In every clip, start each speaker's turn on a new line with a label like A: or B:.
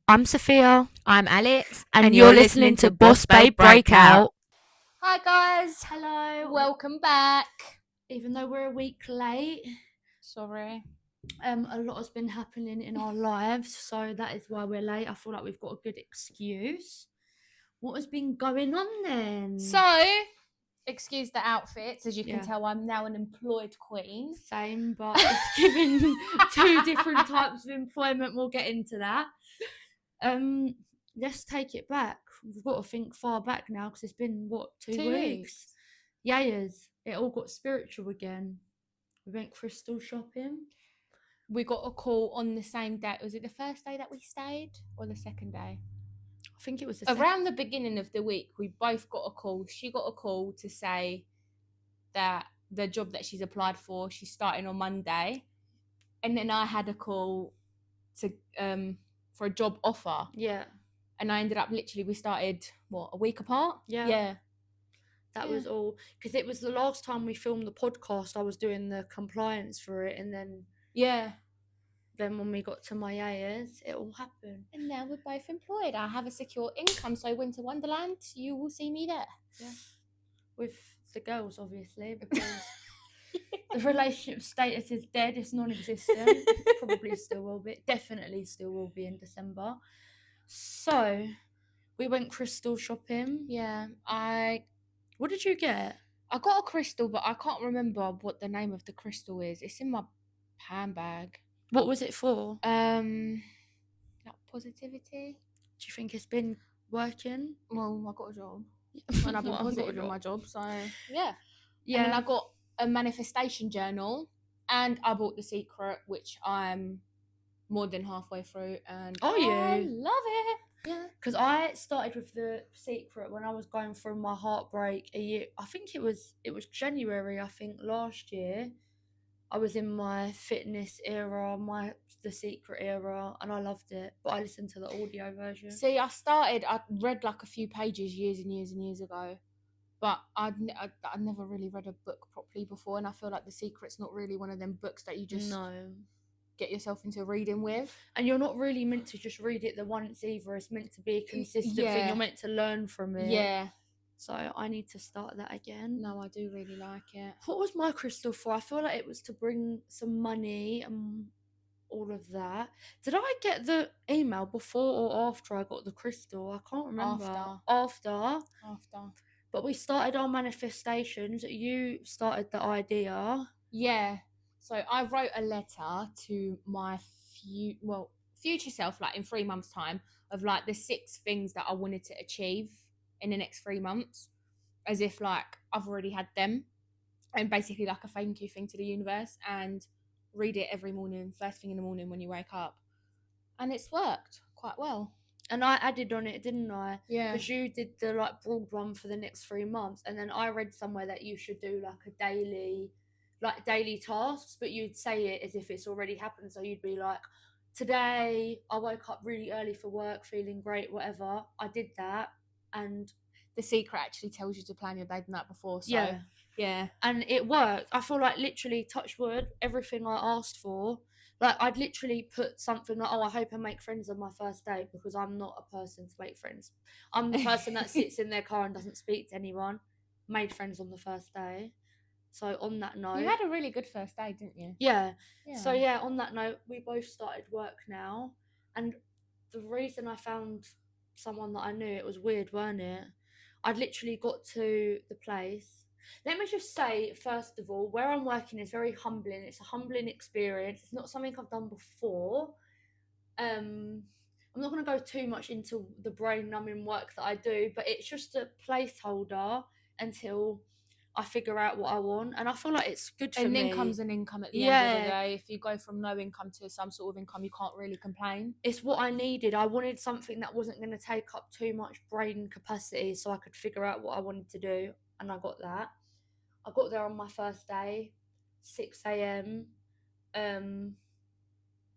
A: I'm Sophia,
B: I'm Alex,
A: and you're listening to Boss Babe Breakout.
B: Hi guys,
A: Hello.
B: welcome back.
A: Even though we're a week late,
B: Sorry.
A: a lot has been happening in our lives, so that is why we're late. I feel like we've got a good excuse. What has been going on then?
B: So, excuse the outfits. As you can
A: Yeah.
B: tell, I'm now an employed queen.
A: Same, but it's given two different types of employment. We'll get into that. Let's take it back. We've got to think far back now because it's been what 2 weeks. Yayas, it all got spiritual again. We went crystal shopping.
B: We got a call on the same day. Was it the first day that we stayed or the second day?
A: I think it was the
B: Around the beginning of the week, we both got a call. She got a call to say that the job that she's applied for, she's starting on Monday. And then I had a call to for a job offer.
A: Yeah.
B: And I ended up we started, a week apart?
A: Yeah. That was all. Because it was the last time we filmed the podcast, I was doing the compliance for it. And then when we got to my Yayas, it all happened.
B: And now we're both employed. I have a secure income, so Winter Wonderland, you will see me there.
A: Yeah. With the girls, obviously, because the relationship status is dead. It's non-existent. Probably still will be. Definitely still will be in December. So, we went crystal shopping.
B: Yeah,
A: What did you get?
B: I got a crystal, but I can't remember what the name of the crystal is. It's in my handbag.
A: What was it for?
B: Like positivity.
A: Do you think it's been working?
B: Well, I got a job. And I've been positive in my job, so yeah. And then I got a manifestation journal, and I bought The Secret, which I'm more than halfway through, and I love it.
A: Yeah, because I started with The Secret when I was going through my heartbreak a year. I think it was January. I think last year. I was in my fitness era, The Secret era, and I loved it. But I listened to the audio version.
B: See, I read like a few pages years and years and years ago, but I'd never really read a book properly before, and I feel like The Secret's not really one of them books that you just get yourself into reading with.
A: And you're not really meant to just read it the once either. It's meant to be a consistent thing. You're meant to learn from it.
B: Yeah.
A: So I need to start that again.
B: No, I do really like it.
A: What was my crystal for? I feel like it was to bring some money and all of that. Did I get the email before or after I got the crystal? I can't remember. After. But we started our manifestations. You started the idea.
B: Yeah. So I wrote a letter to my future self, like in 3 months' time, of like the 6 things that I wanted to achieve in the next 3 months, as if like I've already had them, and basically like a thank you thing to the universe, and read it every morning, first thing in the morning when you wake up. And it's worked quite well.
A: And I added on it, didn't I?
B: Yeah.
A: Because you did the like broad one for the next 3 months, and then I read somewhere that you should do like a daily tasks, but you'd say it as if it's already happened. So you'd be like, today I woke up really early for work, feeling great, whatever. I did that, and
B: The Secret actually tells you to plan your day the night before. So yeah,
A: and it worked. I feel like literally, touch wood, everything I asked for. Like, I'd literally put something like, I hope I make friends on my first day, because I'm not a person to make friends. I'm the person that sits in their car and doesn't speak to anyone. Made friends on the first day. So on that note...
B: You had a really good first day, didn't you?
A: Yeah. So yeah, on that note, we both started work now. And the reason I found someone that I knew, it was weird, weren't it? I'd literally got to the place. Let me just say, first of all, where I'm working is very humbling. It's a humbling experience. It's not something I've done before. I'm not going to go too much into the brain-numbing work that I do, but it's just a placeholder until I figure out what I want. And I feel like it's good for me.
B: And income's an income at the end of the day. If you go from no income to some sort of income, you can't really complain.
A: It's what I needed. I wanted something that wasn't going to take up too much brain capacity, so I could figure out what I wanted to do. And I got that. I got there on my first day, 6 a.m. And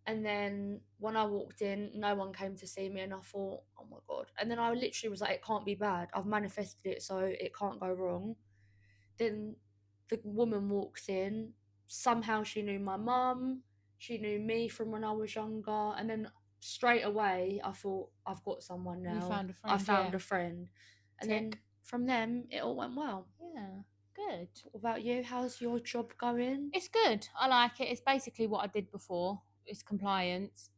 A: then when I walked in, no one came to see me, and I thought, oh my God. And then I literally was like, it can't be bad. I've manifested it, so it can't go wrong. Then the woman walks in. Somehow she knew my mum. She knew me from when I was younger. And then straight away I thought, I've got someone now.
B: You found a
A: I
B: friend,
A: found
B: yeah.
A: a friend. And
B: Tick.
A: then from them, it all went well.
B: Yeah, good.
A: What about you? How's your job going?
B: It's good. I like it. It's basically what I did before. It's compliance,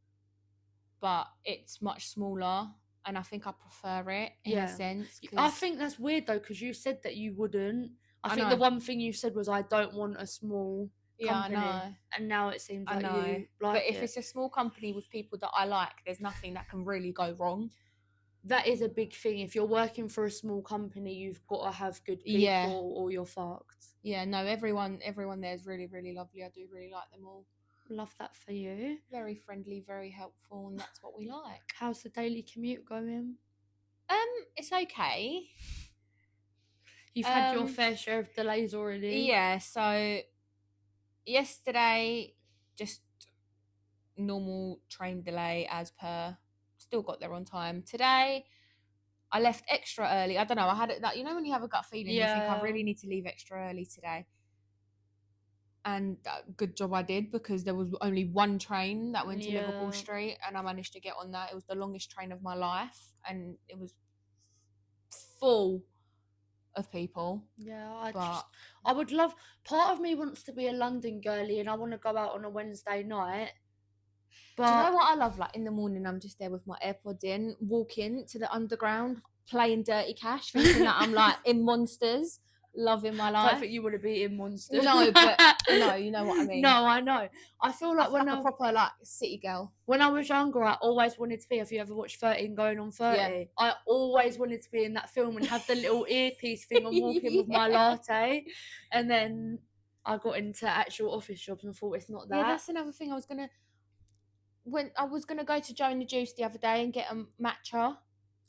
B: but it's much smaller, and I think I prefer it in a sense.
A: I think that's weird though, because you said that you wouldn't. I think
B: know.
A: the one thing you said was, I don't want a small company.
B: I know.
A: And now it seems
B: I
A: like
B: know.
A: you like
B: But if it's a small company with people that I like, there's nothing that can really go wrong.
A: That is a big thing. If you're working for a small company, you've got to have good people,
B: Yeah.
A: or you're fucked.
B: Yeah, no, everyone there is really, really lovely. I do really like them all.
A: Love that for you.
B: Very friendly, very helpful, and that's what we like.
A: How's the daily commute going?
B: It's okay.
A: You've had your fair share of delays already.
B: Yeah, so yesterday, just normal train delay as per. Still got there on time. Today, I left extra early. I don't know. I had it that, you know, when you have a gut feeling, you think I really need to leave extra early today. And good job I did, because there was only one train that went to Liverpool Street, and I managed to get on that. It was the longest train of my life, and it was full of people.
A: Yeah, I would love. Part of me wants to be a London girly, and I want to go out on a Wednesday night. But
B: do you know what I love? Like in the morning, I'm just there with my AirPods in, walking to the underground, playing Dirty Cash, thinking that I'm like in Monsters, loving my life.
A: I don't think you want to be in Monsters.
B: No, but no, you know what I mean.
A: No, I know. I feel like when
B: I'm a proper like city girl.
A: When I was younger, I always wanted to be. Have you ever watched 13 Going on 30? Yeah. I always wanted to be in that film and have the little earpiece thing and walking with my latte. And then I got into actual office jobs and thought, it's not that.
B: Yeah, that's another thing. I was gonna go to Joe and the Juice the other day and get a matcha.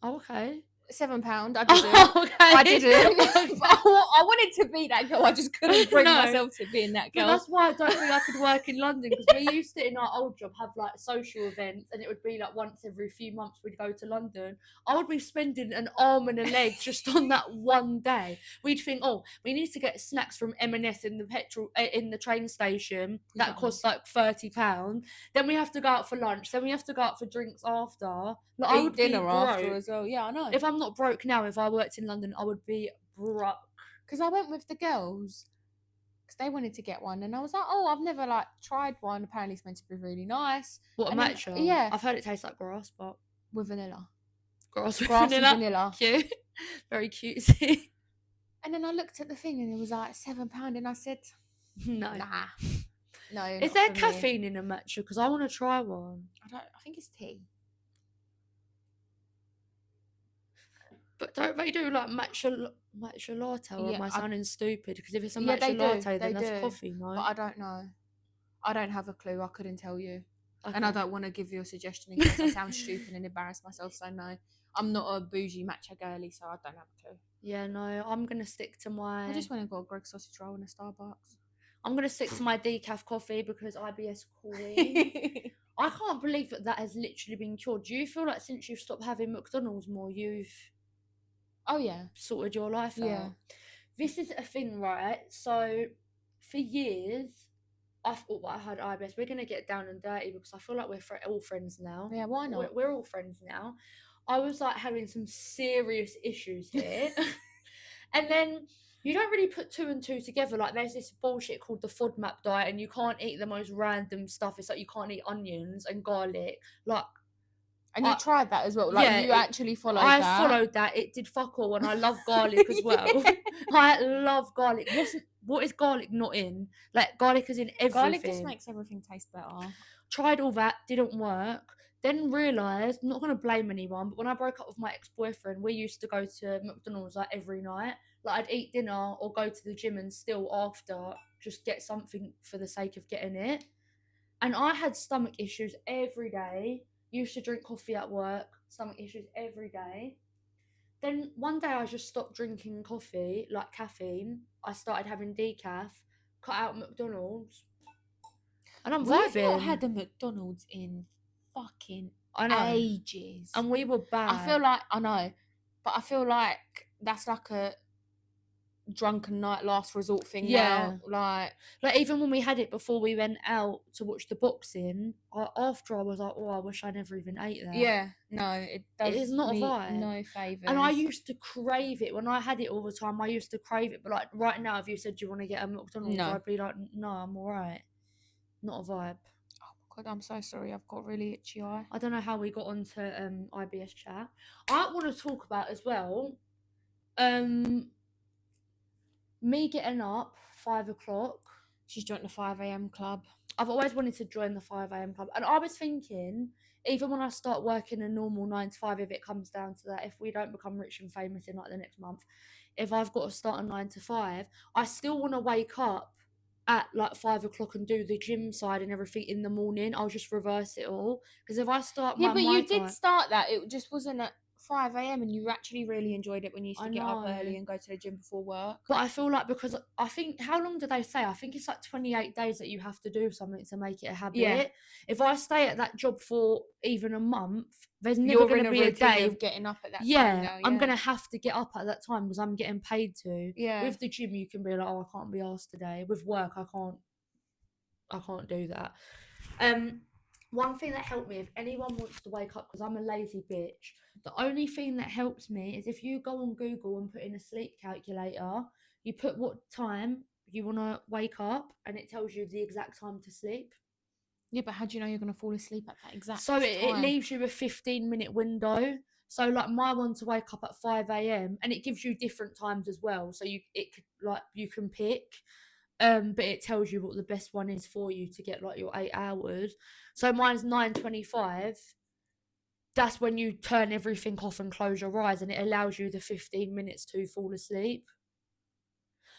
A: Oh, okay.
B: £7. I didn't.
A: Okay.
B: I didn't. I wanted to be that girl. I just couldn't bring myself to being that girl.
A: But that's why I don't think I could work in London, because we used to, in our old job, have like social events, and it would be like once every few months we'd go to London. I would be spending an arm and a leg just on that one day. We'd think, oh, we need to get snacks from M&S in the train station that costs like £30. Then we have to go out for lunch. Then we have to go out for drinks after. Like, I would dinner after as well.
B: Yeah, I know.
A: If I'm not broke now, if I worked in London, I would be broke.
B: Because I went with the girls, because they wanted to get one, and I was like, oh, I've never like tried one. Apparently it's meant to be really nice.
A: What, a matcha?
B: Yeah,
A: I've heard it tastes like grass, but
B: with vanilla.
A: Grass with
B: vanilla. And vanilla.
A: Cute. Very cutesy.
B: And then I looked at the thing, and it was like £7, and I said,
A: no,
B: no.
A: Is there caffeine in a matcha? Because I want to try one.
B: I think it's tea.
A: But don't they do like matcha latte? Or am I sounding stupid? Because if it's a matcha
B: latte,
A: then that's coffee, no?
B: But I don't know. I don't have a clue. I couldn't tell you. Okay. And I don't want to give you a suggestion in case I sound stupid and embarrass myself. So no, I'm not a bougie matcha girly, so I don't have a clue.
A: Yeah, no, I'm going to stick to my...
B: I just went and got a Greg sausage roll in a Starbucks.
A: I'm going to stick to my decaf coffee because IBS queen. I can't believe that has literally been cured. Do you feel like since you've stopped having McDonald's more, you've...
B: Oh, yeah.
A: Sorted your life out? This is a thing, right? So, for years, I thought I had IBS. We're going to get down and dirty because I feel like we're all friends now.
B: Yeah, why not?
A: We're all friends now. I was like having some serious issues here. And then you don't really put two and two together. Like, there's this bullshit called the FODMAP diet, and you can't eat the most random stuff. It's like you can't eat onions and garlic. Like,
B: and you tried that as well? Like, yeah, you actually followed that?
A: I followed that. It did fuck all, and I love garlic as well. I love garlic. What is garlic not in? Like, garlic is in everything.
B: Garlic just makes everything taste better.
A: Tried all that, didn't work. Then realised, I'm not going to blame anyone, but when I broke up with my ex-boyfriend, we used to go to McDonald's like every night. Like, I'd eat dinner or go to the gym and still after just get something for the sake of getting it. And I had stomach issues every day. Used to drink coffee at work, stomach issues every day. Then one day I just stopped drinking coffee, like caffeine. I started having decaf, cut out McDonald's. And I'm vibing.
B: We've not had a McDonald's in fucking ages.
A: And we were bad.
B: I feel like that's like drunken night last resort thing
A: Yeah.
B: now. Like
A: even when we had it before we went out to watch the boxing, after I was like, oh, I wish I never even ate that.
B: yeah, no, it
A: It
B: does
A: is not a
B: me
A: vibe.
B: no favours.
A: And I used to crave it when I had it all the time. I used to crave it, but like right now, if you said, "Do you want to get a McDonald's?"
B: No.
A: I'd be like, "No, I'm alright." Not a vibe.
B: Oh my god, I'm so sorry. I've got really itchy eye.
A: I don't know how we got onto IBS chat. I want to talk about as well. Me getting up 5 o'clock.
B: She's joined the 5 a.m. club.
A: I've always wanted to join the 5 a.m. club, and I was thinking, even when I start working a normal 9 to 5, if it comes down to that, if we don't become rich and famous in like the next month, if I've got to start a 9 to 5, I still want to wake up at like 5 o'clock and do the gym side and everything in the morning. I'll just reverse it all, because if I start
B: Yeah, but you
A: time,
B: did start that. It just wasn't at 5 a.m. and you actually really enjoyed it when you used
A: I
B: to get up
A: know.
B: early and go to the gym before work.
A: But I feel like, because I think, how long do they say? I think it's like 28 days that you have to do something to make it a habit.
B: Yeah.
A: If I stay at that job for even a month, there's never
B: You're
A: going
B: in
A: to
B: a
A: be a
B: routine
A: day.
B: of getting up at that
A: Yeah,
B: time now.
A: I'm going to have to get up at that time because I'm getting paid to.
B: Yeah.
A: With the gym, you can be like, oh, I can't be asked today. With work, I can't do that. One thing that helped me, if anyone wants to wake up, because I'm a lazy bitch, the only thing that helps me is if you go on Google and put in a sleep calculator, you put what time you want to wake up, and it tells you the exact time to sleep.
B: Yeah, but how do you know you're going to fall asleep at that exact
A: So
B: time?
A: it leaves you a 15-minute window. So like my one to wake up at 5 a.m. and it gives you different times as well. So you can pick. But it tells you what the best one is for you to get like your 8 hours. So mine's 9:25. That's when you turn everything off and close your eyes, and it allows you the 15 minutes to fall asleep.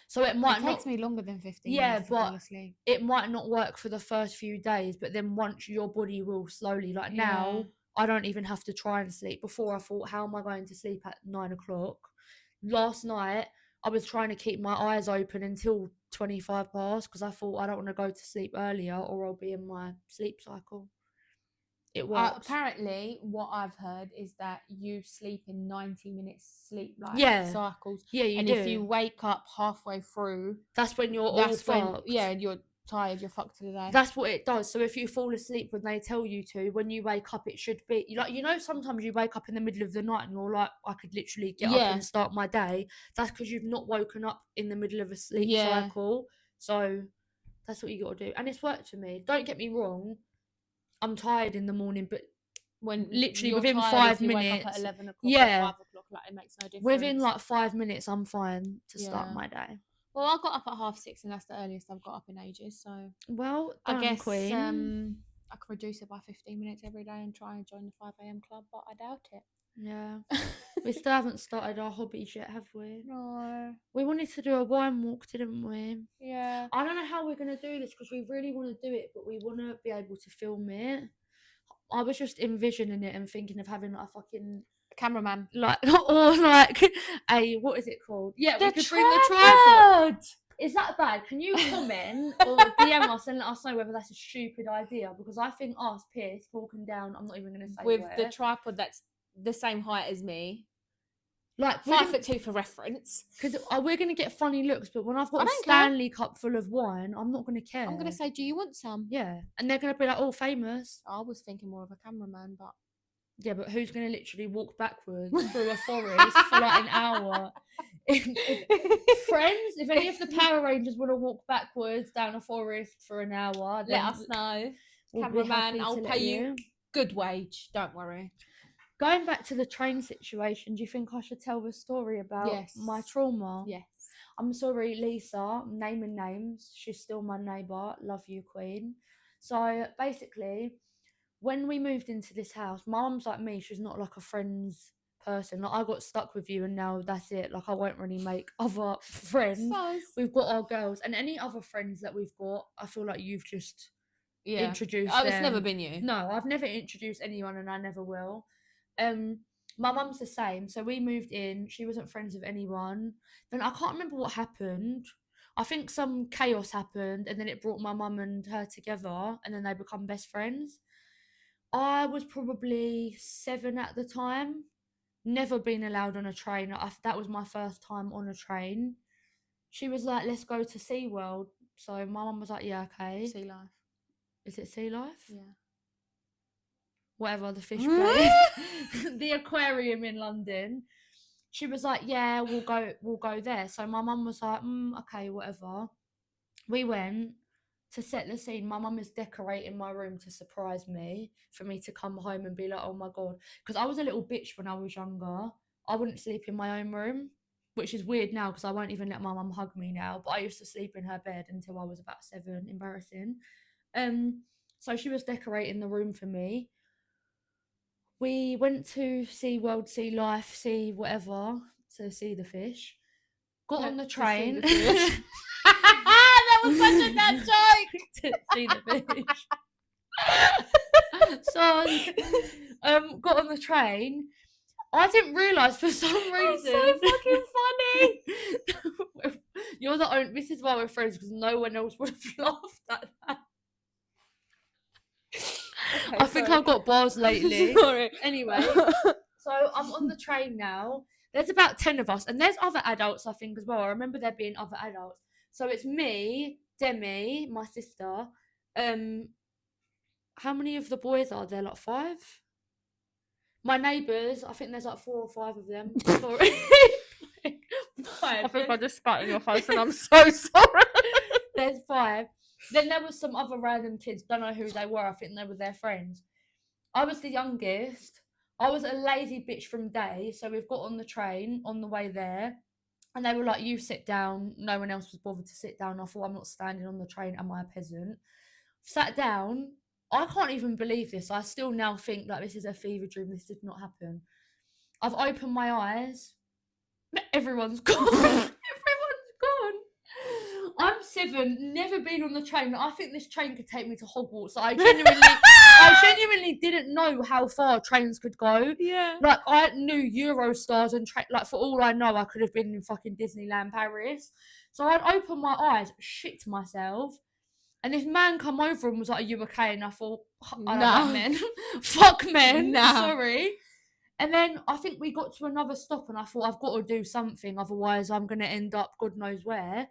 A: So it
B: takes me longer than 15
A: yeah,
B: minutes to fall asleep.
A: It might not work for the first few days, but then once your body will slowly, like now, I don't even have to try and sleep. Before I thought, how am I going to sleep at 9 o'clock? Last night, I was trying to keep my eyes open until 25 past because I thought I don't want to go to sleep earlier or I'll be in my sleep cycle. It works.
B: Apparently, what I've heard is that you sleep in 90 minutes sleep cycles.
A: Yeah, you
B: and
A: do.
B: If you wake up halfway through,
A: that's when you're all fucked.
B: Yeah, you're tired, you're fucked for the day.
A: That's what it does. So if you fall asleep when they tell you to, when you wake up, it should be sometimes you wake up in the middle of the night and you're like, I could literally get up and start my day. That's because you've not woken up in the middle of a sleep cycle. So that's what you got to do, and it's worked for me. Don't get me wrong, I'm tired in the morning, but
B: when
A: literally within 5 minutes,
B: wake up at 11 o'clock
A: or
B: 5 o'clock, like, it makes no difference.
A: Within like 5 minutes, I'm fine to start my day.
B: Well, I got up at 6:30, and that's the earliest I've got up in ages. So,
A: well,
B: I guess
A: Queen.
B: I could reduce it by 15 minutes every day and try and join the 5 a.m. club, but I doubt it.
A: Yeah, we still haven't started our hobbies yet, have we?
B: No.
A: We wanted to do a wine walk, didn't we?
B: Yeah.
A: I don't know how we're going to do this because we really want to do it, but we want to be able to film it. I was just envisioning it and thinking of having like a fucking
B: cameraman,
A: like, or like a, what is it called? Yeah, we could bring the
B: tripod.
A: Is that bad? Can you comment or DM us and let us know whether that's a stupid idea? Because I think us, Pierce, walking down, I'm not even going to say
B: with
A: where.
B: the tripod that's the same height as me.
A: Like
B: 5'2" for reference.
A: Because we're going to get funny looks, but when I've got a Stanley cup full of wine, I'm not going to care.
B: I'm going to say, do you want some?
A: Yeah. And they're going to be like, oh, famous.
B: I was thinking more of a cameraman, but...
A: Yeah, but who's going to literally walk backwards through a forest for like an hour? Friends, if any of the Power Rangers want to walk backwards down a forest for an hour,
B: let us know. Cameraman, I'll pay you good wage. Don't worry.
A: Going back to the train situation, do you think I should tell the story about my trauma?
B: Yes.
A: I'm sorry, Lisa, I'm naming names. She's still my neighbour. Love you, Queen. So basically, when we moved into this house, Mum's like me. She's not like a friends person. Like, I got stuck with you and now that's it. Like, I won't really make other friends. We've got our girls. And any other friends that we've got, I feel like you've just introduced them.
B: It's never been you.
A: No, I've never introduced anyone and I never will. My mum's the same. So we moved in. She wasn't friends with anyone. Then I can't remember what happened. I think some chaos happened and then it brought my mum and her together and then they become best friends. I was probably 7 at the time. Never been allowed on a train. That was my first time on a train. she was like, let's go to SeaWorld. So my mum was like, yeah, okay.
B: Sea life.
A: Is it Sea Life?
B: Yeah.
A: Whatever, the fish place. The aquarium in London. She was like, yeah, we'll go there. So my mum was like, okay, whatever. We went. To set the scene, my mum is decorating my room to surprise me, for me to come home and be like, oh my God. Because I was a little bitch when I was younger. I wouldn't sleep in my own room, which is weird now because I won't even let my mum hug me now. But I used to sleep in her bed until I was about 7. Embarrassing. So she was decorating the room for me. We went to SeaWorld, Sea Life, see whatever, to see the fish. Got on the train.
B: That was such a bad joke.
A: To see the fish. So, got on the train. I didn't realise for some reason.
B: So fucking funny.
A: You're the only. This is why we're friends, because no one else would have laughed at that.
B: Okay,
A: I think I've got bars lately.
B: Sorry.
A: Anyway, so I'm on the train now. There's about 10 of us, and there's other adults, I think, as well. I remember there being other adults. So it's me, Demi, my sister. How many of the boys are there? Like 5? My neighbours, I think there's like 4 or 5 of them. Sorry. 5.
B: I think I just spat in your face and I'm so sorry.
A: There's 5. Then there was some other random kids, don't know who they were. I think they were their friends. I was the youngest. I was a lazy bitch from day, so we've got on the train on the way there, and they were like, you sit down. No one else was bothered to sit down. I thought, I'm not standing on the train, am I a peasant? Sat down. I can't even believe this. I still now think that this is a fever dream. This did not happen. I've opened my eyes. Everyone's gone. Everyone's gone. I'm 7, never been on the train. I think this train could take me to Hogwarts. I genuinely didn't know how far trains could go.
B: Yeah.
A: Like, I knew Eurostars and like, for all I know, I could have been in fucking Disneyland Paris. So I'd open my eyes, shit myself, and this man come over and was like, are you okay? And I thought, I don't like men. Fuck men. Sorry. And then I think we got to another stop, and I thought, I've got to do something, otherwise I'm going to end up God knows where.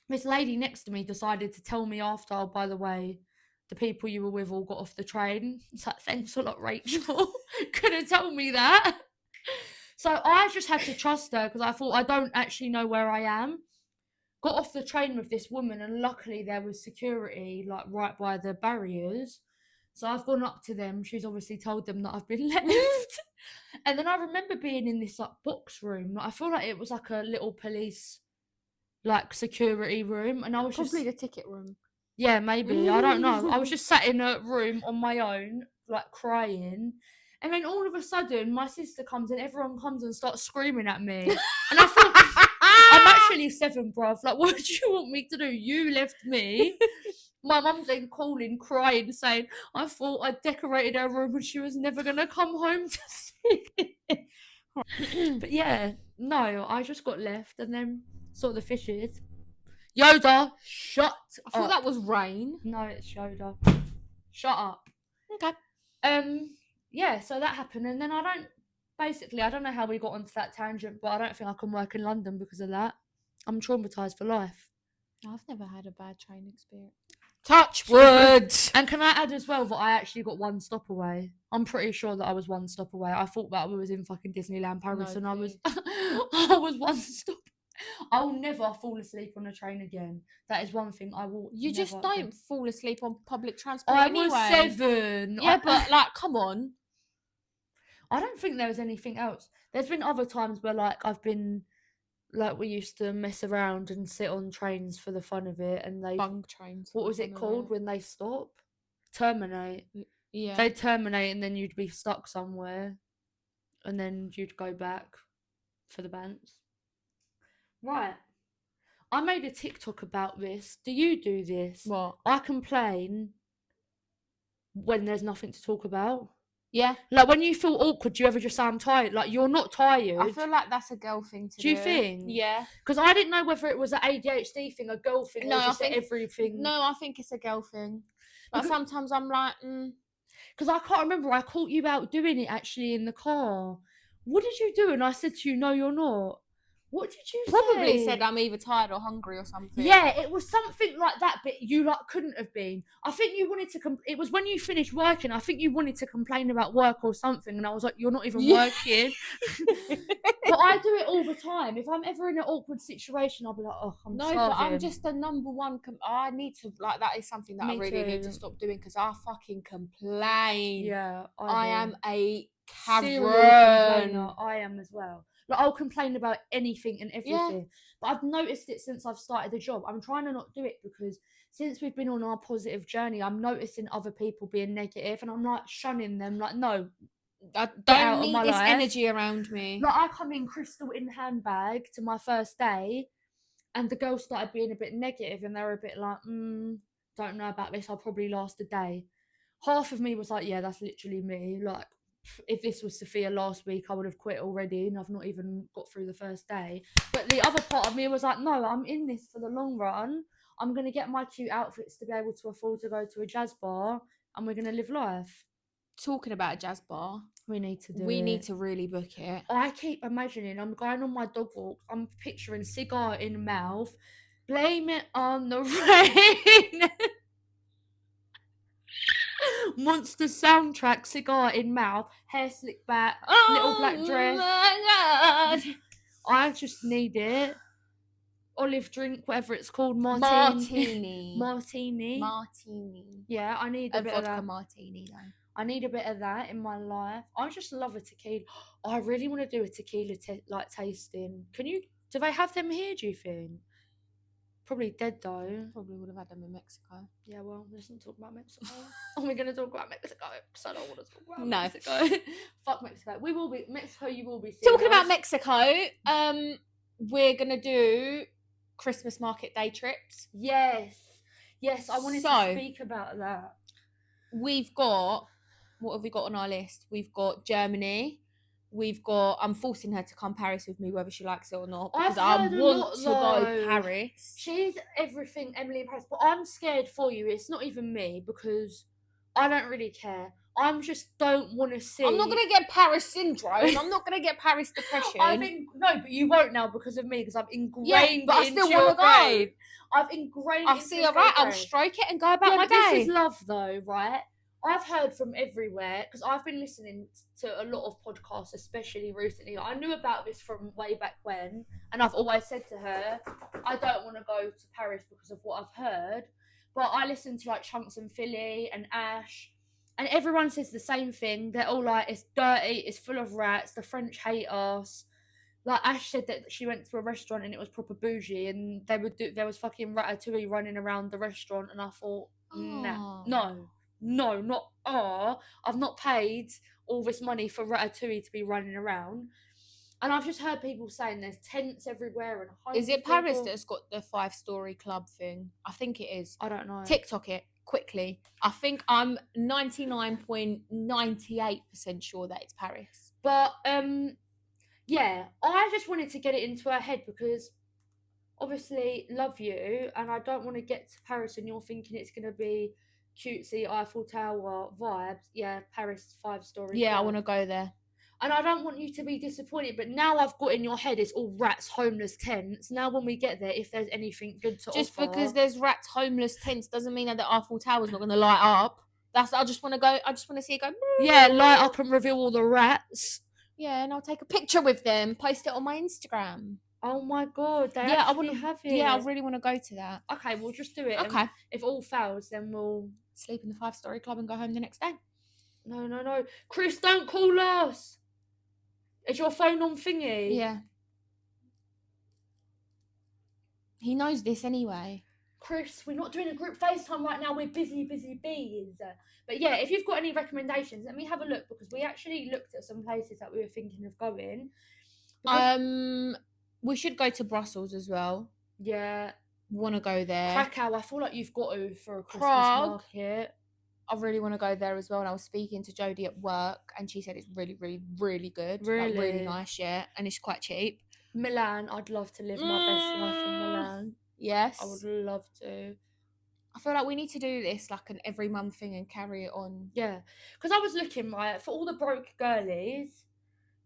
A: This lady next to me decided to tell me after, oh, by the way, the people you were with all got off the train. It's like, thanks a lot, Rachel. Could have told me that. So I just had to trust her, because I thought, I don't actually know where I am. Got off the train with this woman, and luckily there was security like right by the barriers. So I've gone up to them. She's obviously told them that I've been left. And then I remember being in this like box room. Like, I feel like it was like a little police like security room, and I was
B: Probably
A: just
B: the ticket room.
A: Yeah, maybe. I don't know. I was just sat in a room on my own, like crying. And then all of a sudden, my sister comes and everyone comes and starts screaming at me. And I thought, I'm actually 7, bruv. Like, what do you want me to do? You left me. My mum's then calling, crying, saying, I thought I decorated her room and she was never going to come home to see it. But yeah, no, I just got left and then saw the fishes. Yoda, shut
B: I thought that was rain.
A: No, it's Yoda. Shut up.
B: Okay.
A: Yeah, so that happened, and then I don't know how we got onto that tangent, but I don't think I can work in London because of that. I'm traumatized for life.
B: I've never had a bad train experience. Touch wood.
A: And can I add as well that I actually got 1 stop away? I'm pretty sure that I was 1 stop away. I thought that we was in fucking Disneyland Paris, and I was 1 stop. I'll never fall asleep on a train again. That is one thing I will.
B: You just
A: never
B: don't
A: again.
B: fall asleep on public transport.
A: I
B: anyway.
A: was 7.
B: Yeah, but like, come on.
A: I don't think there was anything else. There's been other times where like I've been like, we used to mess around and sit on trains for the fun of it, and they
B: Bung trains.
A: what was it called when they stop? Terminate.
B: Yeah.
A: They'd terminate, and then you'd be stuck somewhere, and then you'd go back for the bands. Right. I made a TikTok about this. Do you do this?
B: What?
A: I complain when there's nothing to talk about.
B: Yeah.
A: Like, when you feel awkward, do you ever just sound tired? Like, you're not tired.
B: I feel like that's a girl thing to do.
A: Do you think?
B: Yeah.
A: Because I didn't know whether it was an ADHD thing, a girl thing,
B: No,
A: or just
B: I think
A: everything.
B: No, I think it's a girl thing. But sometimes I'm like,
A: Because I can't remember. I caught you out doing it actually in the car. What did you do? And I said to you, no, you're not. What did you
B: Probably
A: say?
B: said I'm either tired or hungry or something.
A: Yeah, it was something like that, but you like couldn't have been. I think you wanted to. It was when you finished working. I think you wanted to complain about work or something, and I was like, "You're not even
B: Yeah.
A: working." But I do it all the time. If I'm ever in an awkward situation, I'll be like, "Oh, I'm
B: No,
A: starving."
B: but I'm just the number one. I need to like that is something that I
A: Me
B: really need
A: too.
B: to stop doing because I fucking complain.
A: Yeah,
B: I
A: do.
B: am a
A: Serial
B: Karen.
A: complainer. I am as well. Like I'll complain about anything and everything. But I've noticed it since I've started the job. I'm trying to not do it because since we've been on our positive journey, I'm noticing other people being negative and I'm like shunning them. Like, no,
B: I
A: out
B: don't
A: of
B: need
A: my
B: this
A: life.
B: energy around me.
A: Like I come in crystal in handbag to my first day and the girls started being a bit negative and they were a bit like, don't know about this, I'll probably last a day. Half of me was like, yeah, that's literally me. Like, if this was Sophia last week, I would have quit already and I've not even got through the first day. But the other part of me was like, no, I'm in this for the long run. I'm going to get my cute outfits to be able to afford to go to a jazz bar and we're going to live life.
B: Talking about a jazz bar,
A: we need to
B: need to really book it.
A: I keep imagining I'm going on my dog walk. I'm picturing cigar in mouth. Blame it on the rain. Monster soundtrack, cigar in mouth, hair slicked back, little black dress.
B: My God.
A: I just need it. Olive drink, whatever it's called,
B: Martini.
A: Yeah, I need a bit of
B: vodka
A: that.
B: martini though.
A: I need a bit of that in my life. I just love a tequila. I really want to do a tequila tasting. Do they have them here, do you think? Probably dead though.
B: Probably would have had them in Mexico.
A: Yeah, well, let's not talk about Mexico. Are we going to talk about Mexico? Because I don't want to talk about
B: No.
A: Mexico. Fuck Mexico. We will be Mexico. You will be.
B: Talking about Mexico, we're gonna do Christmas market day trips.
A: Yes, I wanted to speak about that.
B: We've got what have we got on our list? We've got Germany. We've got. I'm forcing her to come Paris with me, whether she likes it or not, because I want to go Paris.
A: She's everything Emily in Paris, but I'm scared for you. It's not even me because I don't really care. I just don't want to see.
B: I'm not going to get Paris syndrome. I'm not going to get Paris depression.
A: I think no, but you won't now because of me because I've ingrained.
B: Yeah, but I still want to go.
A: I've ingrained.
B: I'll see. All right, I'll stroke it and go about my day.
A: This is love, though, right? I've heard from everywhere because I've been listening to a lot of podcasts, especially recently. I knew about this from way back when, and I've always said to her, I don't want to go to Paris because of what I've heard. But I listen to like Chunks and Philly and Ash, and everyone says the same thing. They're all like, it's dirty, it's full of rats, the French hate us. Like Ash said that she went to a restaurant and it was proper bougie, and there was fucking ratatouille running around the restaurant, and I thought, no, not I've not paid all this money for ratatouille to be running around. And I've just heard people saying there's tents everywhere and
B: is it Paris that's got the 5-story club thing? I think it is.
A: I don't know.
B: TikTok it quickly. I think I'm 99.98% sure that it's Paris.
A: But yeah, I just wanted to get it into her head because obviously love you, and I don't want to get to Paris and you're thinking it's going to be cutesy Eiffel Tower vibes. Yeah, Paris 5-story.
B: Yeah, I want to go there.
A: And I don't want you to be disappointed, but now I've got in your head it's all rats, homeless tents. Now when we get there, if there's anything good to
B: just
A: offer,
B: because there's rats, homeless tents doesn't mean that the Eiffel Tower's not going to light up. I just want to go. I just want to see it go.
A: Yeah, light up and reveal all the rats.
B: Yeah, and I'll take a picture with them, post it on my Instagram.
A: Oh my God!
B: I want
A: to have it.
B: Yeah, I really want to go to that.
A: Okay, we'll just do it.
B: Okay.
A: If all fails, then we'll
B: sleep in the 5-story club and go home the next day.
A: No, Chris, don't call us. Is your phone on thingy?
B: Yeah. He knows this anyway.
A: Chris, we're not doing a group FaceTime right now. We're busy bees. But yeah, if you've got any recommendations, let me have a look because we actually looked at some places that we were thinking of going.
B: We should go to Brussels as well.
A: Yeah.
B: Want to go there.
A: Krakow, I feel like you've got to for a Christmas market.
B: I really want to go there as well. And I was speaking to Jodie at work and she said it's really, really, really good.
A: Really?
B: Like, really nice, yeah. And it's quite cheap.
A: Milan, I'd love to live my best life in Milan.
B: Yes.
A: I would love to.
B: I feel like we need to do this like an every month thing and carry it on.
A: Yeah. Because I was looking, right, for all the broke girlies,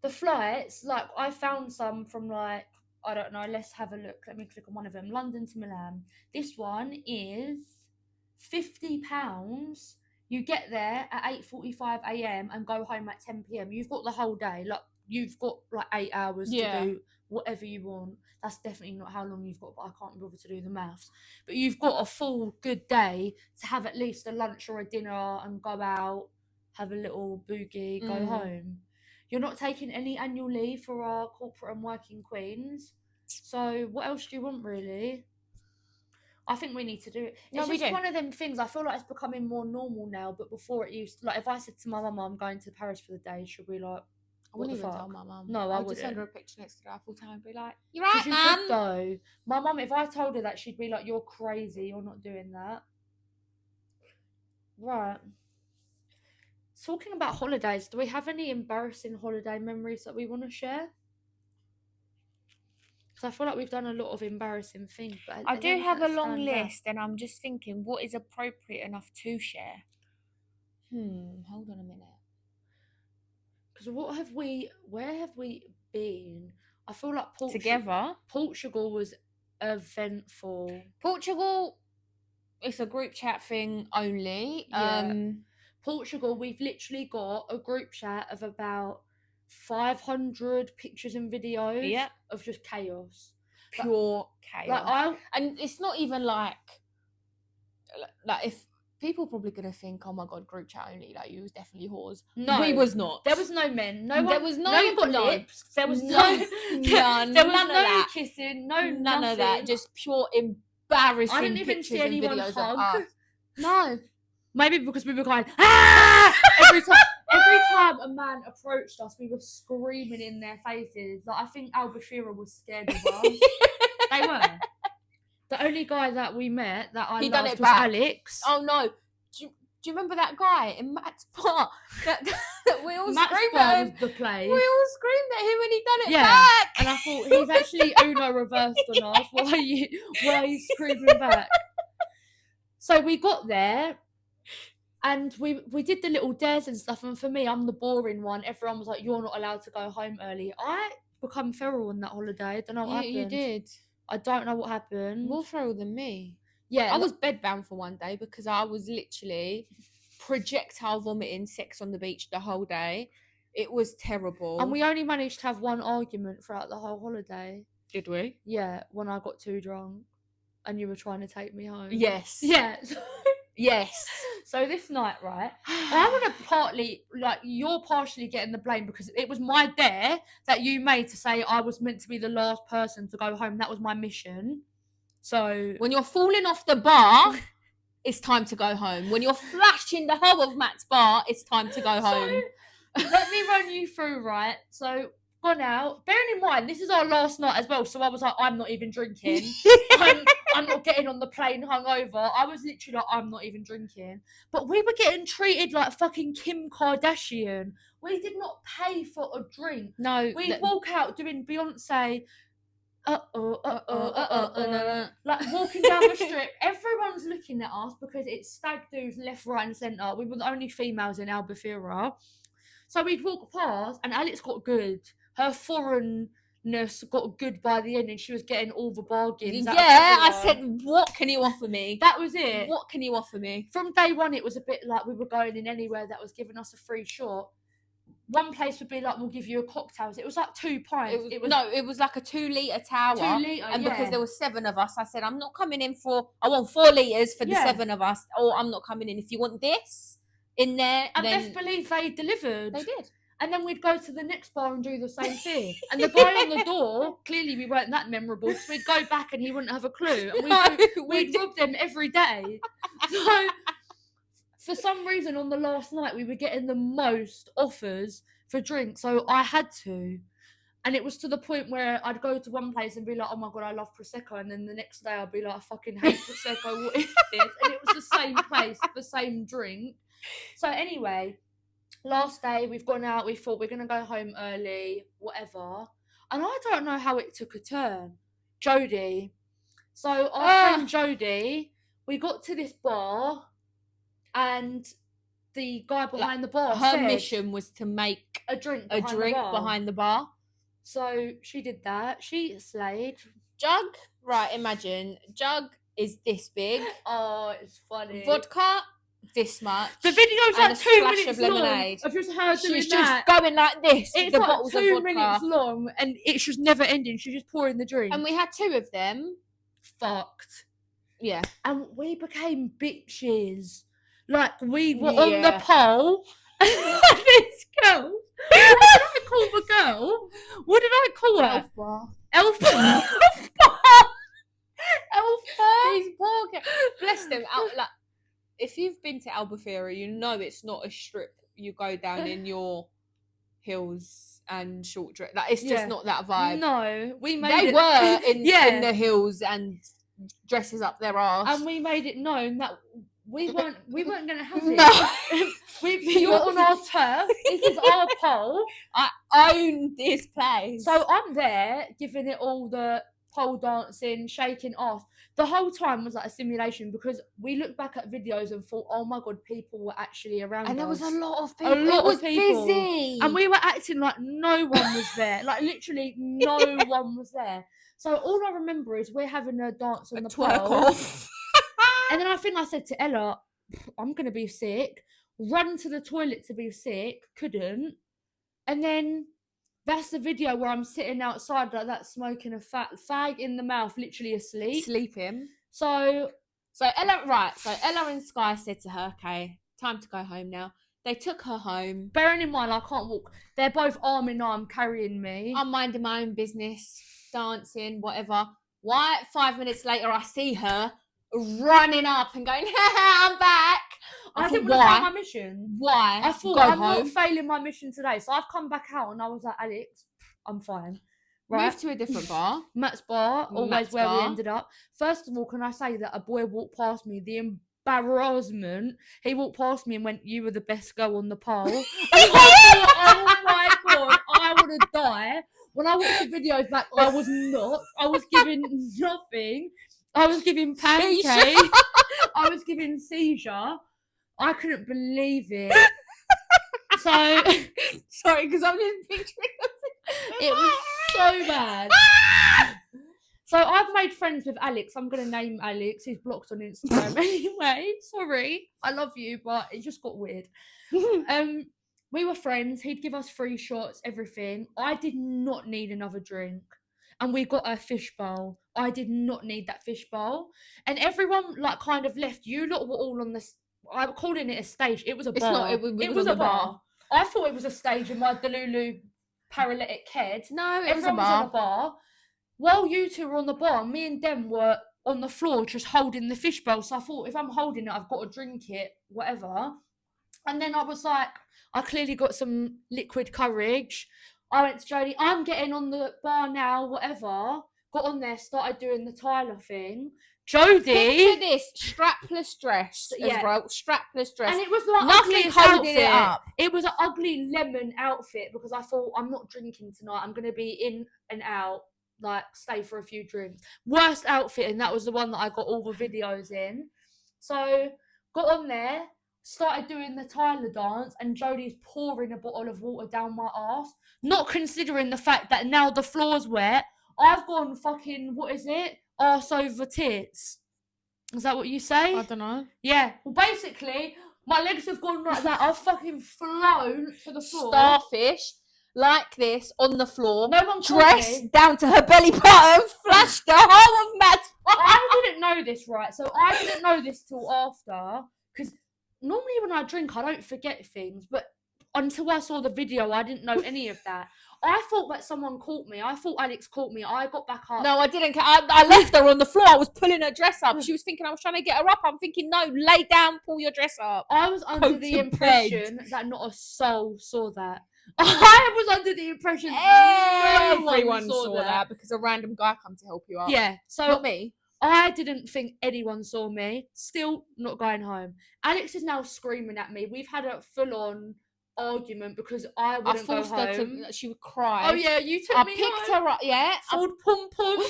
A: the flights, like I found some from like I don't know. Let's have a look. Let me click on one of them. London to Milan. This one is £50. You get there at 8:45 a.m. and go home at 10 p.m. You've got the whole day. Like you've got like 8 hours to do whatever you want. That's definitely not how long you've got, but I can't bother to do the maths. But you've got a full good day to have at least a lunch or a dinner and go out, have a little boogie, go home. You're not taking any annual leave for our corporate and working queens. So what else do you want, really? I think we need to do it. It's just one of them things. I feel like it's becoming more normal now, but before it used to, like, if I said to my mum, I'm going to Paris for the day, she'd be like,
B: I wouldn't even tell my mum.
A: No, I wouldn't.
B: Just send her a picture next to the Eiffel Tower and be like, "You're right, mum."
A: Though my mum, if I told her that, she'd be like, "You're crazy. You're not doing that." Right. Talking about holidays, do we have any embarrassing holiday memories that we want to share? Because I feel like we've done a lot of embarrassing things. But
B: I do have a long list, and I'm just thinking, what is appropriate enough to share? Hold on a minute.
A: Because where have we been? I feel like
B: together.
A: Portugal was eventful.
B: Portugal, it's a group chat thing only.
A: Yeah. Portugal, we've literally got a group chat of about 500 pictures and videos of just chaos.
B: Pure chaos. And it's not even like if people are probably going to think, oh my God, group chat only, like you was definitely whores. No. We was not.
A: There was no men.
B: There was no one got lips.
A: There was
B: none.
A: There was no kissing,
B: none of that. Just pure embarrassing
A: I didn't even
B: pictures
A: see
B: and
A: anyone
B: videos
A: hug.
B: of us. No.
A: Maybe because we were going, ah! Every time a man approached us, we were screaming in their faces. Like, I think Albefuira was scared of us. They were. The only guy that we met that I loved was Alex.
B: Oh no. Do you remember that guy in Matt's bar? That we all screamed at him.
A: The place.
B: We all screamed at him and he done it back.
A: And I thought, he's actually Uno reversed on us. Why are you screaming back? So we got there. And we did the little dares and stuff, and for me, I'm the boring one. Everyone was like, "You're not allowed to go home early." I become feral on that holiday. I don't know what happened.
B: You did.
A: I don't know what happened.
B: More feral than me.
A: Yeah,
B: I was bedbound for one day because I was literally projectile vomiting sex on the beach the whole day. It was terrible.
A: And we only managed to have one argument throughout the whole holiday.
B: Did we?
A: Yeah, when I got too drunk, and you were trying to take me home.
B: Yes.
A: Yeah.
B: Yes.
A: So this night, right, I want to you're partially getting the blame because it was my dare that you made to say I was meant to be the last person to go home. That was my mission. So
B: when you're falling off the bar, it's time to go home. When you're flashing the whole of Matt's bar, it's time to go home.
A: Let me run you through, right? So gone out. Bearing in mind, this is our last night as well. So I was like, I'm not even drinking. I'm not getting on the plane hungover. I was literally like, I'm not even drinking. But we were getting treated like fucking Kim Kardashian. We did not pay for a drink.
B: No.
A: We'd walk out doing Beyonce, like walking down the strip. Everyone's looking at us because it's stag do's left, right and centre. We were the only females in Albefuira. So we'd walk past and Alex got good. Her foreignness got good by the end and she was getting all the bargains.
B: Yeah, I said, what can you offer me?
A: That was it.
B: What can you offer me?
A: From day one, it was a bit like we were going in anywhere that was giving us a free shot. One place would be like, we'll give you a cocktail. It was like 2 pints.
B: It was like a 2 litre tower.
A: 2 litre,
B: and because there were 7 of us, I said, I'm not coming in I want 4 litres for the 7 of us, or I'm not coming in. If you want this in there,
A: and
B: then...
A: best believe they delivered.
B: They did.
A: And then we'd go to the next bar and do the same thing. And the guy on the door, clearly we weren't that memorable, so we'd go back and he wouldn't have a clue. And we'd rob them every day. So, for some reason, on the last night, we were getting the most offers for drinks. So I had to. And it was to the point where I'd go to one place and be like, oh my God, I love Prosecco. And then the next day I'd be like, I fucking hate Prosecco. What is this? And it was the same place, the same drink. So anyway... Last day, we've gone out, we thought we're going to go home early, whatever. And I don't know how it took a turn. Jodie. So our friend Jodie, we got to this bar and the guy behind the bar
B: her
A: said
B: mission was to make
A: a drink
B: behind the bar.
A: So she did that. She slayed.
B: Jug, right? Imagine Jug is this big.
A: Oh, it's funny.
B: Vodka, this much.
A: The video's
B: and
A: like
B: a
A: 2
B: splash
A: minutes
B: of lemonade.
A: long. I've just heard doing
B: She's just
A: that.
B: going like this.
A: It's
B: the
A: like
B: bottles
A: 2
B: of vodka.
A: minutes long, and it's just never ending. She's just pouring the drink.
B: And we had 2 of them.
A: Fucked.
B: Yeah.
A: And we became bitches. Like, we were on the pole. This girl. What did I call the girl? What did I call her?
B: Elf bar.
A: Elf bar. Elf bar. Elf bar.
B: These poor girls. Bless them. Like, if you've been to Albefuira, you know it's not a strip you go down in your heels and short dress. Like, it's just not that vibe.
A: No, we made
B: They
A: it.
B: were in the heels and dresses up their arse.
A: And we made it known that we weren't going to have it.
B: No.
A: You're on our turf. This is our pole.
B: I own this place.
A: So I'm there giving it all the pole dancing, shaking off. The whole time was like a simulation, because we looked back at videos and thought, oh my God, people were actually around us.
B: And there was a lot of people.
A: It was
B: people. Busy.
A: And we were acting like no one was there. Like, literally no one was there. So all I remember is we're having a dance on the pole. And then I think I said to Ella, I'm going to be sick. Run to the toilet to be sick. Couldn't. And then that's the video where I'm sitting outside like that, smoking a fat fag in the mouth, literally asleep.
B: Sleeping.
A: So
B: Ella and Sky said to her, okay, time to go home now. They took her home.
A: Bearing in mind, I can't walk. They're both arm in arm carrying me.
B: I'm minding my own business, dancing, whatever. Why, 5 minutes later, I see her running up and going, I'm back.
A: I didn't want to fail my mission.
B: Why?
A: I thought, I'm not failing my mission today. So I've come back out and I was like, Alex, I'm fine.
B: Right. Move to a different bar.
A: Matt's bar, always where we ended up. First of all, can I say that a boy walked past me, the embarrassment. He walked past me and went, you were the best girl on the pole. And I thought, oh my God, I want to die. When I watched the videos back, I was not. I was giving nothing. I was giving pancake. I was giving seizure. I couldn't believe it. So
B: sorry, because I'm just picturing
A: it was so bad. So I've made friends with Alex. I'm gonna name Alex. He's blocked on Instagram anyway. Sorry, I love you, but it just got weird. We were friends. He'd give us free shots, everything. I did not need another drink. And we got a fish bowl. I did not need that fish bowl. And everyone like kind of left. You lot were all on this. I'm calling it a stage. It was a bar.
B: It was a bar.
A: I thought it was a stage in my Delulu paralytic head.
B: No,
A: Everyone was on a bar. While you two were on the bar, me and Dem were on the floor just holding the fish bowl. So I thought, if I'm holding it, I've got to drink it, whatever. And then I was like, I clearly got some liquid courage. I went to Jodie, I'm getting on the bar now, whatever. Got on there, started doing the Tyler thing. Jodie.
B: Picture this strapless dress as well. Strapless dress.
A: And it was like
B: nothing holding it up.
A: It was an ugly lemon outfit because I thought, I'm not drinking tonight. I'm going to be in and out, like stay for a few drinks. Worst outfit, and that was the one that I got all the videos in. So got on there, started doing the Tyler dance, and Jodie's pouring a bottle of water down my arse, not considering the fact that now the floor's wet. I've gone fucking, what is it? Arse over tits. Is that what you say?
B: I don't know.
A: Yeah. Well, basically, my legs have gone like that. I've fucking flown to the floor.
B: Starfish, like this, on the floor.
A: No one
B: dressed down to her belly button, flashed the whole of Matt's.
A: I didn't know this, right? So I didn't know this till after, because normally when I drink, I don't forget things, but until I saw the video, I didn't know any of that. I thought that someone caught me. I thought Alex caught me. I got back up.
B: No, I didn't. I left her on the floor. I was pulling her dress up. She was thinking I was trying to get her up. I'm thinking, no, lay down, pull your dress up.
A: I was under the impression that not a soul saw that. I was under the impression
B: everyone saw that because a random guy come to help you up.
A: Yeah, so
B: not me.
A: I didn't think anyone saw me. Still not going home. Alex is now screaming at me. We've had a full-on argument because I wouldn't go home.
B: She would cry.
A: Oh yeah, you took me home.
B: I picked her up. Yeah,
A: Ford pom pom.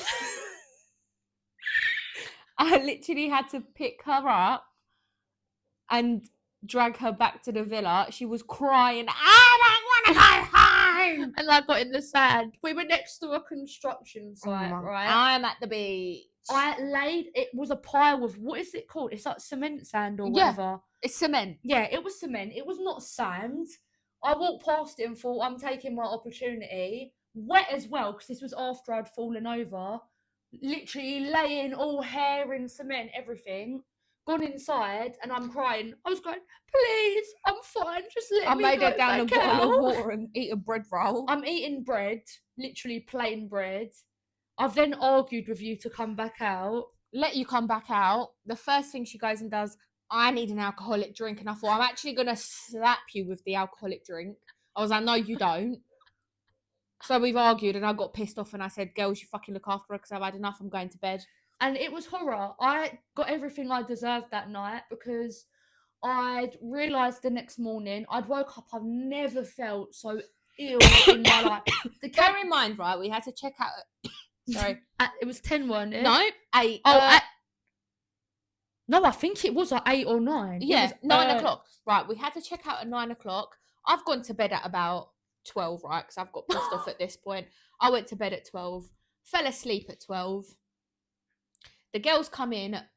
B: I literally had to pick her up and drag her back to the villa. She was crying. I don't want to go
A: And I got in the sand. We were next to a construction site, right?
B: I'm at the beach.
A: It was a pile of, what is it called? It's like cement sand or
B: Yeah.
A: whatever.
B: It's cement.
A: Yeah, it was cement. It was not sand. I walked past it and thought, I'm taking my opportunity. Wet as well, because this was after I'd fallen over. Literally laying all hair in cement, everything. Gone inside and I'm crying. I was going, please, I'm fine. Just let me go
B: I made her down a
A: back
B: bottle
A: out.
B: of water and eat a bread roll.
A: I'm eating bread, literally plain bread. I've then argued with you to come back out.
B: Let you come back out. The first thing she goes and does, I need an alcoholic drink. And I thought, I'm actually going to slap you with the alcoholic drink. I was like, no, you don't. So we've argued and I got pissed off and I said, girls, you fucking look after her because I've had enough. I'm going to bed.
A: And it was horror. I got everything I deserved that night because I'd realised the next morning, I'd woke up, I've never felt so ill in my life.
B: Bear in mind, right, we had to check out... Sorry.
A: It was 10, wasn't it?
B: No, 8.
A: No, I think it was like 8 or 9.
B: Yeah,
A: it was,
B: 9 o'clock. Right, we had to check out at 9 o'clock. I've gone to bed at about 12, right, because I've got pissed off at this point. I went to bed at 12, fell asleep at 12. The girls come in at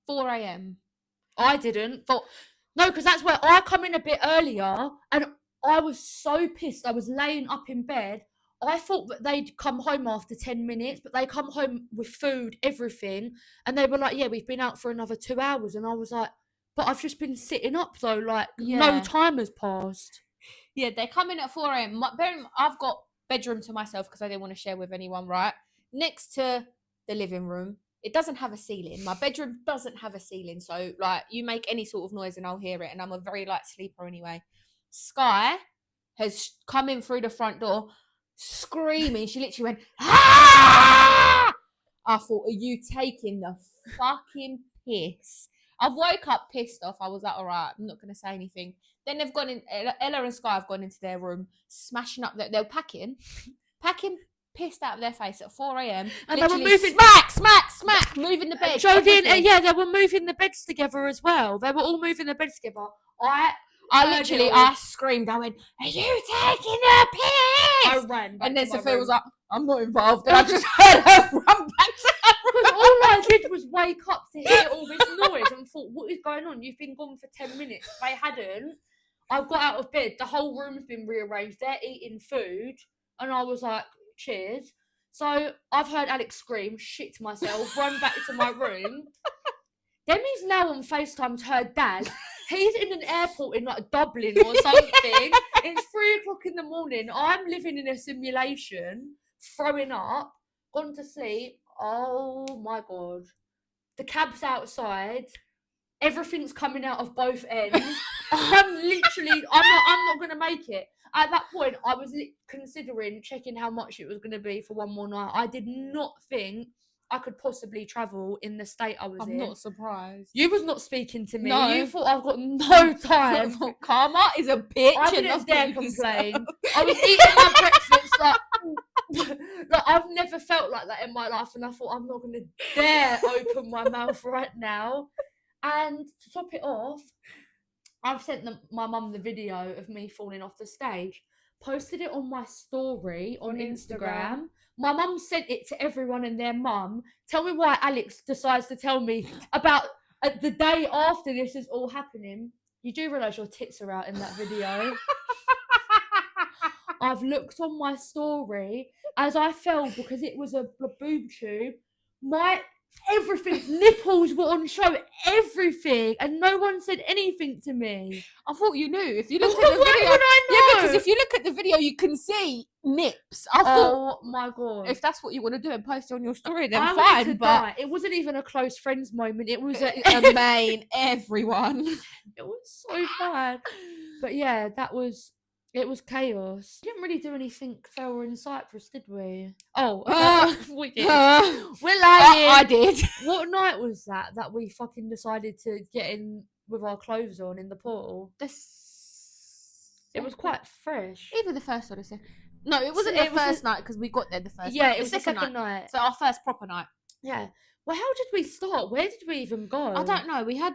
B: 4 a.m.
A: I didn't. No, because that's where I come in a bit earlier and I was so pissed. I was laying up in bed. I thought that they'd come home after 10 minutes, but they come home with food, everything. And they were like, yeah, we've been out for another 2 hours. And I was like, but I've just been sitting up though, like no time has passed.
B: Yeah, they come in at 4 a.m. I've got bedroom to myself because I didn't want to share with anyone, right? Next to the living room. It doesn't have a ceiling. My bedroom doesn't have a ceiling. So, like, you make any sort of noise and I'll hear it. And I'm a very light sleeper anyway. Sky has come in through the front door screaming. She literally went, ah! I thought, are you taking the fucking piss? I woke up pissed off. I was like, all right, I'm not going to say anything. Then they've gone in, Ella and Sky have gone into their room, smashing up, they were packing, pissed out of their face at 4 a.m.
A: And they were moving,
B: smack, moving the bed.
A: Jodie, yeah, they were moving the beds together as well. They were all moving the beds together. I
B: screamed. I went, are you taking a piss?
A: I ran.
B: And then Sophia was like, I'm not involved. And I just heard her run back to her room.
A: Because all I did was wake up to hear all this noise and thought, what is going on? You've been gone for 10 minutes. They hadn't. I got out of bed. The whole room's been rearranged. They're eating food. And I was like, cheers. So I've heard Alex scream, shit myself, run back to my room. Demi's now on FaceTime to her dad. He's in an airport in like Dublin or something. It's 3 o'clock in the morning. I'm living in a simulation, throwing up, gone to sleep. Oh my God. The cab's outside. Everything's coming out of both ends. I'm not going to make it. At that point, I was considering checking how much it was going to be for one more night. I did not think I could possibly travel in the state I was in.
B: I'm not surprised.
A: You was not speaking to me.
B: No.
A: You thought I've got no time.
B: Karma is a bitch.
A: I didn't dare complain. I was eating my breakfast like I've never felt like that in my life, and I thought I'm not going to dare open my mouth right now. And to top it off, I've sent my mum the video of me falling off the stage, posted it on my story on Instagram. My mum sent it to everyone and their mum. Tell me why Alex decides to tell me about the day after this is all happening. You do realise your tits are out in that video. I've looked on my story as I fell because it was a boob tube. Everything, nipples were on show, everything, and no one said anything to me.
B: I thought you knew. If you looked at the video,
A: why would I know?
B: Yeah, because if you look at the video, you can see nips. I thought,
A: my God,
B: if that's what you want to do and post it on your story, then
A: I
B: fine. But
A: die. It wasn't even a close friends moment. It was
B: a main everyone.
A: It was so bad. But yeah, it was chaos. We didn't really do anything fairer in Cyprus, did we? Oh, we did. We're lying.
B: I did.
A: What night was that we fucking decided to get in with our clothes on in the portal? It was quite fresh.
B: Either the first or the second. No, it wasn't the first night because we got there the first night.
A: Yeah, it was the second night.
B: So our first proper night.
A: Yeah. Well, how did we start? Where did we even go?
B: I don't know. We had,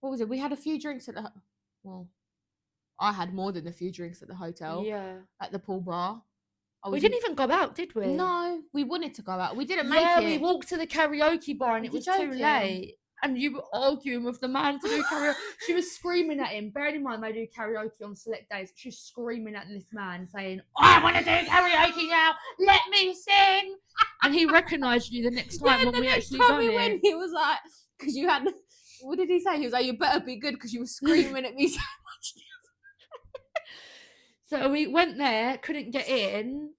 B: what was it? We had a few drinks at the... Well... I had more than a few drinks at the hotel,
A: Yeah.
B: at the pool bar.
A: We didn't even go out, did we?
B: No, we wanted to go out. We didn't make
A: Yeah,
B: it.
A: we walked to the karaoke bar and
B: Are
A: it
B: you
A: was too
B: joking?
A: late. And you were arguing with the man to do karaoke. She was screaming at him. Bearing in mind, they do karaoke on select days. She's screaming at this man, saying, I want to do karaoke now. Let me sing. And he recognised you the next time when we actually done it.
B: When he was like, because you had, what did he say? He was like, you better be good because you were screaming at me so much.
A: So we went there, couldn't get in.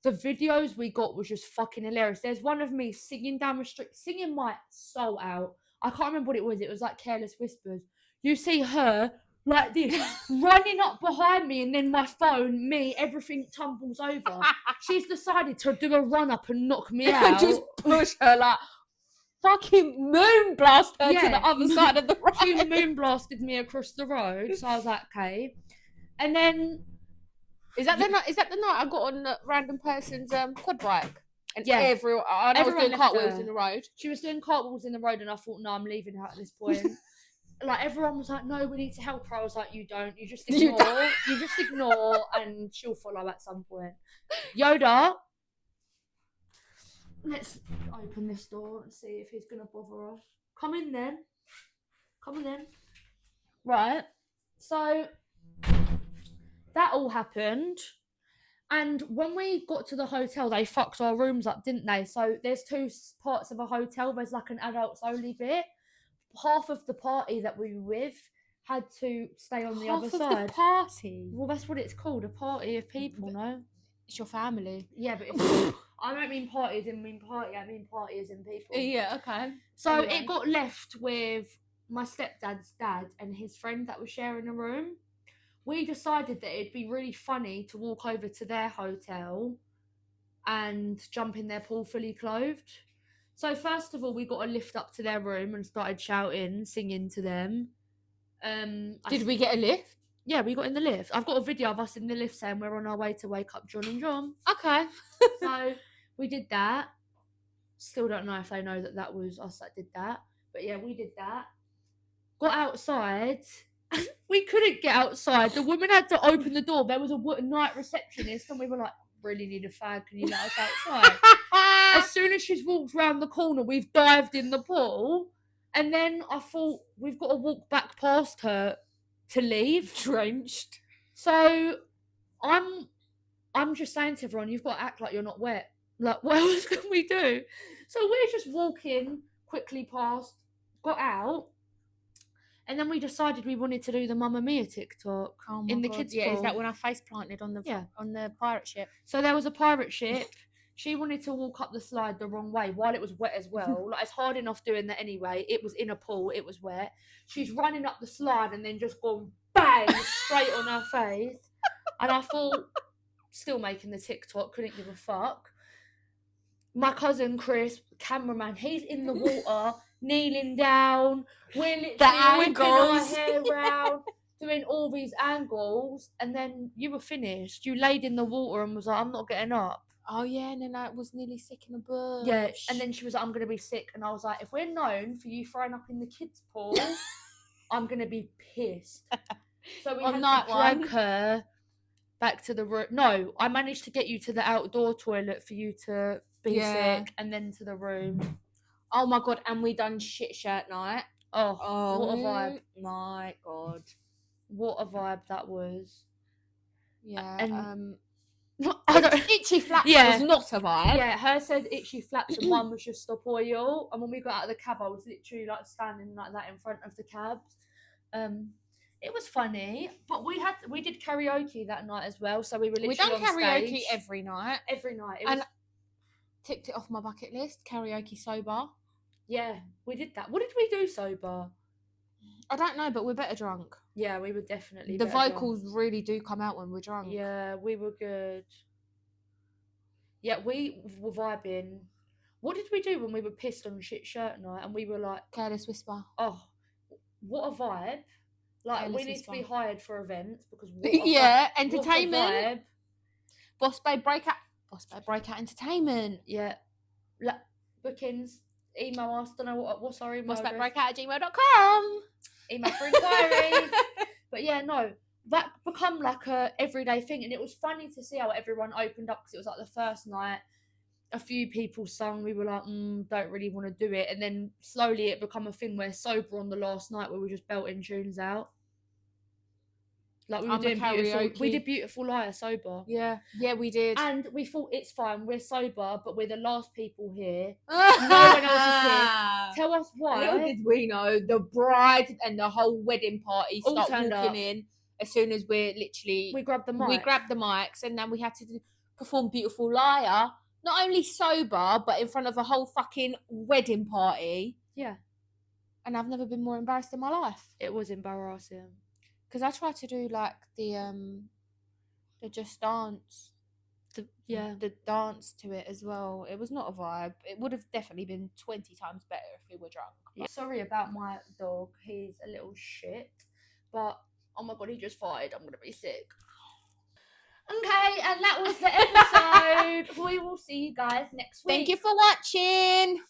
A: The videos we got was just fucking hilarious. There's one of me singing down the street, singing my soul out. I can't remember what it was. It was like Careless Whispers. You see her like this, running up behind me, and then my phone, me, everything tumbles over. She's decided to do a run up and knock me out.
B: Just push her like, fucking moon blast her to the other side of the road.
A: She moon blasted me across the road. So I was like, okay. And then...
B: Is that the night I got on a random person's quad bike? And
A: yeah,
B: everyone was doing cartwheels in the road.
A: She was doing cartwheels in the road, and I thought, no, I'm leaving her at this point. Like everyone was like, no, we need to help her. I was like, you don't. You just ignore. You just ignore, and she'll follow at some point. Yoda, let's open this door and see if he's gonna bother us. Come in then. Come on then. Right. So that all happened. And when we got to the hotel, they fucked our rooms up, didn't they? So there's two parts of a hotel. There's like an adults only bit. Half of the party that we were with had to stay on the other side.
B: Half of the party?
A: Well, that's what it's called, a party of people, no?
B: It's your family.
A: Yeah, but it's, I don't mean party as in mean party, I mean party as in people.
B: Yeah, okay.
A: So anyway, it got left with my stepdad's dad and his friend that was sharing a room. We decided that it'd be really funny to walk over to their hotel and jump in their pool fully clothed. So first of all, we got a lift up to their room and started shouting, singing to them.
B: Did we get a lift?
A: Yeah, we got in the lift. I've got a video of us in the lift saying we're on our way to wake up John and John.
B: Okay.
A: So we did that. Still don't know if they know that that was us that did that. But yeah, we did that. Got outside. We couldn't get outside. The woman had to open the door. There was a night receptionist, and we were like, really need a fag. Can you let us outside? As soon as she's walked round the corner, we've dived in the pool. And then I thought, we've got to walk back past her to leave.
B: Drenched.
A: So I'm just saying to everyone, you've got to act like you're not wet. Like, what else can we do? So we're just walking quickly past, got out. And then we decided we wanted to do the Mamma Mia TikTok in the kids' pool.
B: Yeah, is that when I face planted on the pirate ship?
A: So there was a pirate ship. She wanted to walk up the slide the wrong way while it was wet as well. Like, it's hard enough doing that anyway. It was in a pool. It was wet. She's running up the slide and then just gone bang straight on her face. And I thought, still making the TikTok, couldn't give a fuck. My cousin Chris, cameraman, he's in the water, kneeling down. We're literally whipping our hair round, doing all these angles. And then you were finished. You laid in the water and was like, I'm not getting up.
B: Oh, yeah, and then I was nearly sick in a bush.
A: Yeah, and then she was like, I'm going to be sick. And I was like, if we're known for you throwing up in the kids' pool, I'm going to be pissed. So we had to drag her back to the room. No, I managed to get you to the outdoor toilet for you to be sick, and then to the room.
B: Oh, my God, and we done shit shirt night.
A: Oh, what a vibe.
B: My God.
A: What a vibe that was.
B: Yeah,
A: and...
B: Itchy flaps was not a vibe.
A: Yeah, her said itchy flaps and one was just stop oil. And when we got out of the cab, I was literally like standing like that in front of the cabs. It was funny, but we did karaoke that night as well. So we were literally on
B: karaoke
A: stage.
B: every night.
A: Every night.
B: And ticked it off my bucket list. Karaoke sober.
A: Yeah, we did that. What did we do sober?
B: I don't know, but we're better drunk.
A: Yeah, we were definitely
B: the vocals really do come out when we're drunk.
A: Yeah, we were good. Yeah, we were vibing. What did we do when we were pissed on shit shirt night and we were like...
B: Careless Whisper.
A: Oh, what a vibe. Like, Careless we need Whisper. To be hired for events because...
B: Entertainment. Boss Babe Breakout Entertainment.
A: Yeah. Bookings. Email us. Don't know what's our email
B: bossbabebreakout@gmail.com.
A: Email for inquiries. But yeah, no, that become like a everyday thing, and it was funny to see how everyone opened up because it was like the first night. A few people sung. We were like, don't really want to do it, and then slowly it become a thing where sober on the last night we were just belting tunes out. Like we were
B: I'm a
A: doing beautiful. We did
B: karaoke.
A: Beautiful Liar sober.
B: Yeah, we did.
A: And we thought it's fine. We're sober, but we're the last people here. No one else is here.
B: Ah!
A: Tell us
B: Little
A: why.
B: did we know, the bride and the whole wedding party
A: All
B: start
A: turned
B: walking
A: up.
B: in as soon as we're literally
A: We grabbed the mic.
B: we grabbed the mics, and then we had to perform Beautiful Liar, not only sober but in front of a whole fucking wedding party.
A: Yeah,
B: And I've never been more embarrassed in my life
A: it was embarrassing.
B: because I tried to do like the Just Dance. The dance to it as well. It was not a vibe. It would have definitely been 20 times better if we were drunk.
A: Yeah. Sorry about my dog. He's a little shit. But oh my god, he just farted. I'm gonna be sick. Okay, and that was the episode. We will see you guys next week.
B: Thank you for watching.